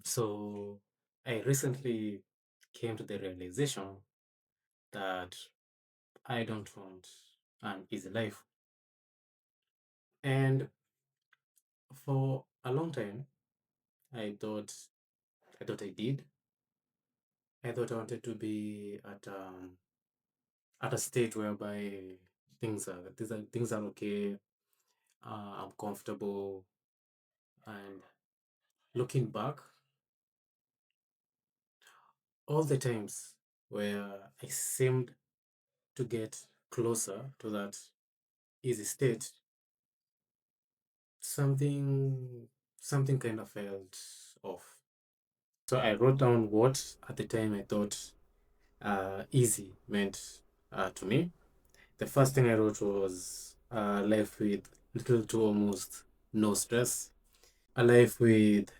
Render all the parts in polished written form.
So I recently came to the realization that I don't want an easy life. And for a long time, I thought I did. I thought I wanted to be at a state whereby things are okay. I'm comfortable, and looking back, all the times where I seemed to get closer to that easy state, something something kind of felt off. So I wrote down what at the time I thought easy meant to me. The first thing I wrote was a life with little to almost no stress, a life with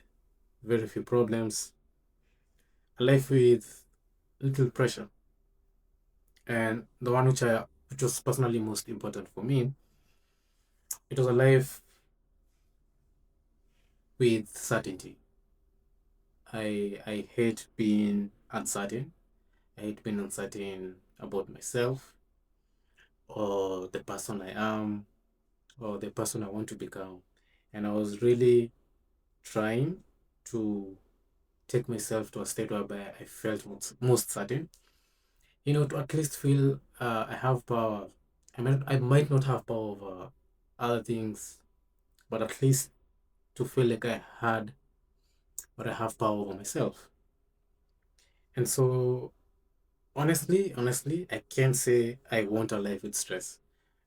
very few problems, a life with little pressure, and the one which was personally most important for me, it was a life with certainty. I hate being uncertain. I hate being uncertain about myself or the person I am or the person I want to become. And I was really trying to take myself to a state whereby I felt most certain. To at least feel I have power. I might not have power over other things, but at least to feel like I had or I have power over myself. And so honestly, I can't say I want a life with stress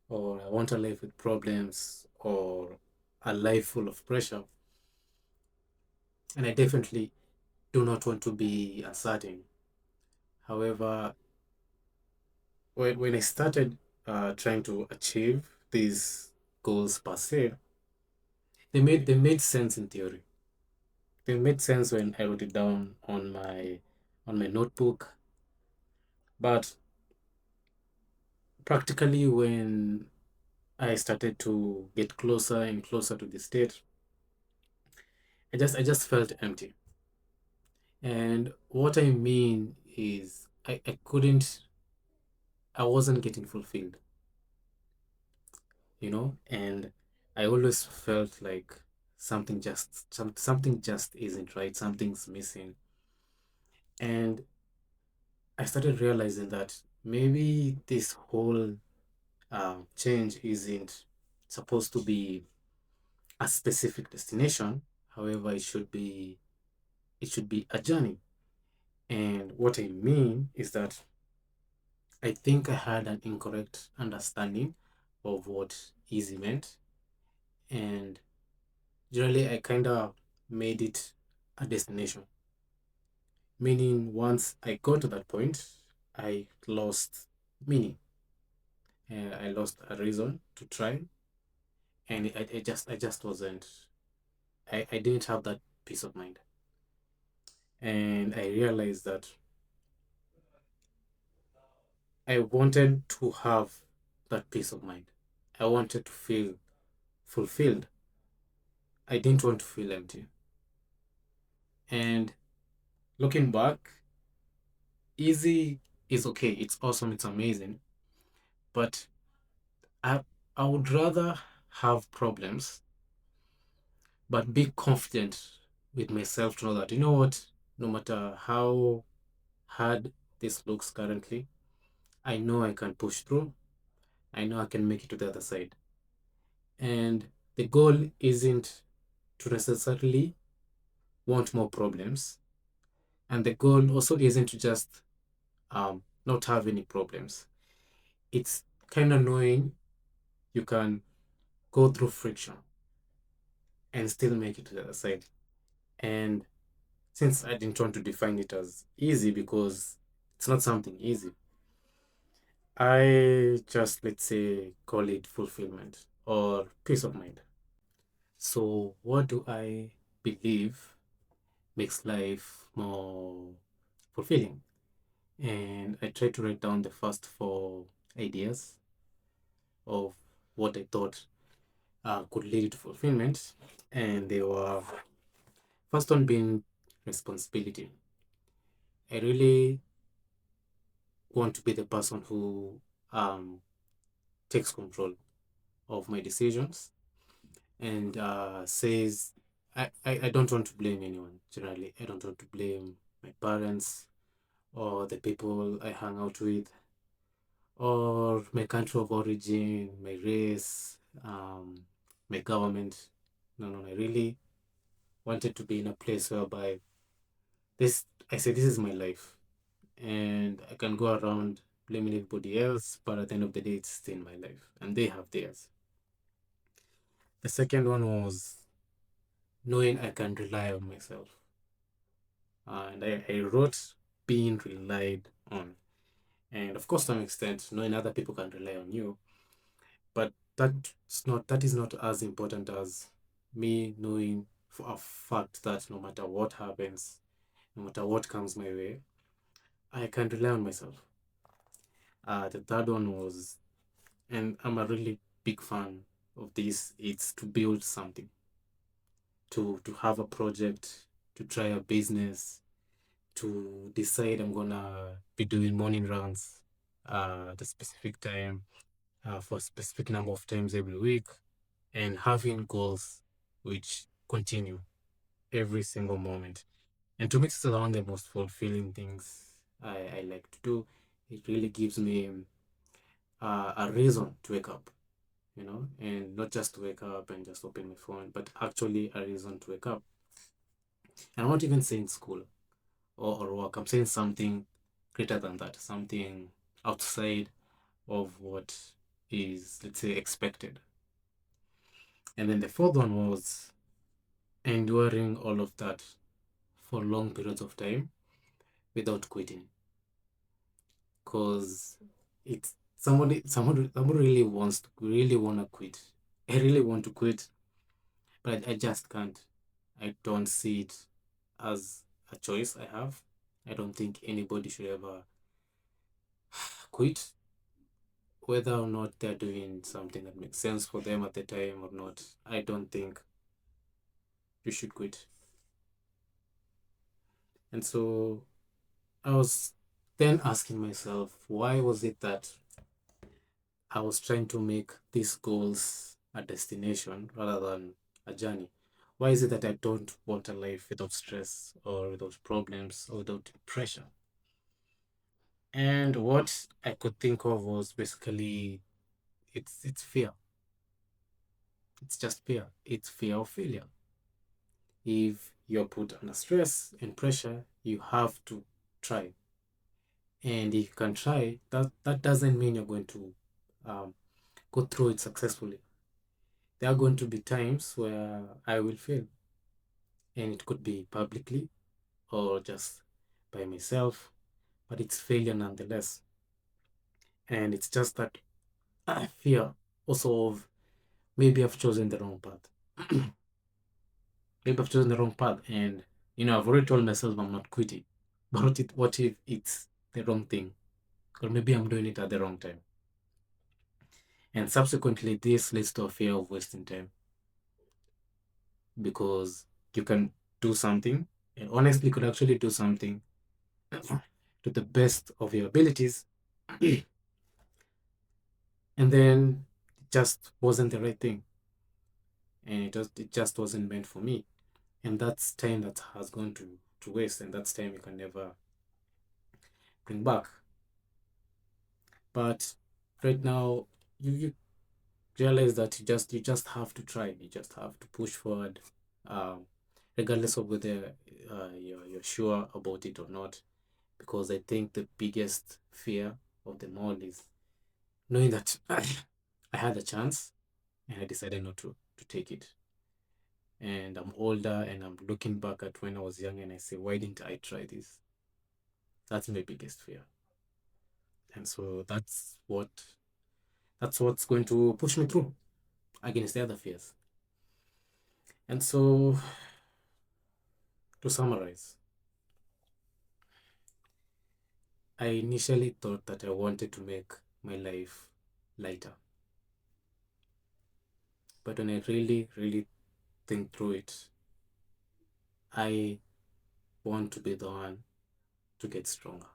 or I want a life with problems or a life full of pressure. And I definitely do not want to be uncertain. However, when I started trying to achieve these goals per se, they made sense in theory. They made sense when I wrote it down on my notebook. But practically when I started to get closer and closer to the state, I just felt empty. And what I mean is I wasn't getting fulfilled, and I always felt like something just isn't right, something's missing. And I started realizing that maybe this whole change isn't supposed to be a specific destination. However, it should be a journey. And what I mean is that I think I had an incorrect understanding of what easy meant. And generally, I kind of made it a destination. Meaning, once I got to that point, I lost meaning. I lost a reason to try. And I just wasn't, I didn't have that peace of mind. And I realized that I wanted to have that peace of mind. I wanted to feel fulfilled. I didn't want to feel empty. And looking back, easy is okay. It's awesome. It's amazing. But I, I would rather have problems, but be confident with myself to know that, you know what, no matter how hard this looks currently, I know I can push through. I know I can make it to the other side. And the goal isn't to necessarily want more problems. And the goal also isn't to just not have any problems. It's kind of knowing you can go through friction and still make it to the other side. And since I didn't want to define it as easy because it's not something easy, I just, let's say, call it fulfillment or peace of mind. So, what do I believe makes life more fulfilling? And I tried to write down the first four ideas of what I thought could lead to fulfillment. And they were first one being responsibility. I really want to be the person who um, takes control of my decisions and says, I don't want to blame anyone, generally. I don't want to blame my parents or the people I hang out with or my country of origin, my race, my government. No, no, I really wanted to be in a place whereby this, I say, this is my life and I can go around blaming everybody else, but at the end of the day, it's still my life and they have theirs. The second one was knowing I can rely on myself. And I wrote being relied on. And of course, to some extent, knowing other people can rely on you. But that is not as important as me knowing for a fact that no matter what happens, no matter what comes my way, I can rely on myself. The third one was, and I'm a really big fan of this, it's to build something, to have a project, to try a business, to decide I'm gonna be doing morning runs at a specific time for a specific number of times every week, and having goals which continue every single moment. And to me, it's one of the most fulfilling things I like to do. It really gives me a reason to wake up, and not just to wake up and just open my phone, but actually a reason to wake up. And I'm not even saying school or work, I'm saying something greater than that, something outside of what is, let's say, expected. And then the fourth one was enduring all of that for long periods of time without quitting. Because it's someone really really wanna quit. I really want to quit, but I just can't. I don't see it as a choice I have. I don't think anybody should ever quit, whether or not they're doing something that makes sense for them at the time or not. I don't think you should quit. And so I was then asking myself, why was it that I was trying to make these goals a destination rather than a journey? Why is it that I don't want a life without stress or without problems or without pressure? And what I could think of was basically it's fear. It's just fear. It's fear of failure. If you're put under stress and pressure, you have to try. And if you can try, that doesn't mean you're going to um, go through it successfully. There are going to be times where I will fail, and it could be publicly or just by myself, but it's failure nonetheless. And it's just that I fear also of maybe I've chosen the wrong path. Maybe I've chosen the wrong path, and I've already told myself I'm not quitting. But what if it's the wrong thing? Or maybe I'm doing it at the wrong time. And subsequently, this leads to a fear of wasting time because you can do something and honestly could actually do something to the best of your abilities, and then it just wasn't the right thing, and it just wasn't meant for me, and that's time that has gone to waste, and that's time you can never bring back. But right now, you realize that you just have to try. You just have to push forward, um, regardless of whether you're sure about it or not. Because I think the biggest fear of them all is knowing that I had a chance and I decided not to take it. And I'm older and I'm looking back at when I was young and I say, why didn't I try this? That's my biggest fear. And so that's what's going to push me through against the other fears. And so, to summarize, I initially thought that I wanted to make my life lighter. But when I really, really think through it, I born to be the one to get stronger.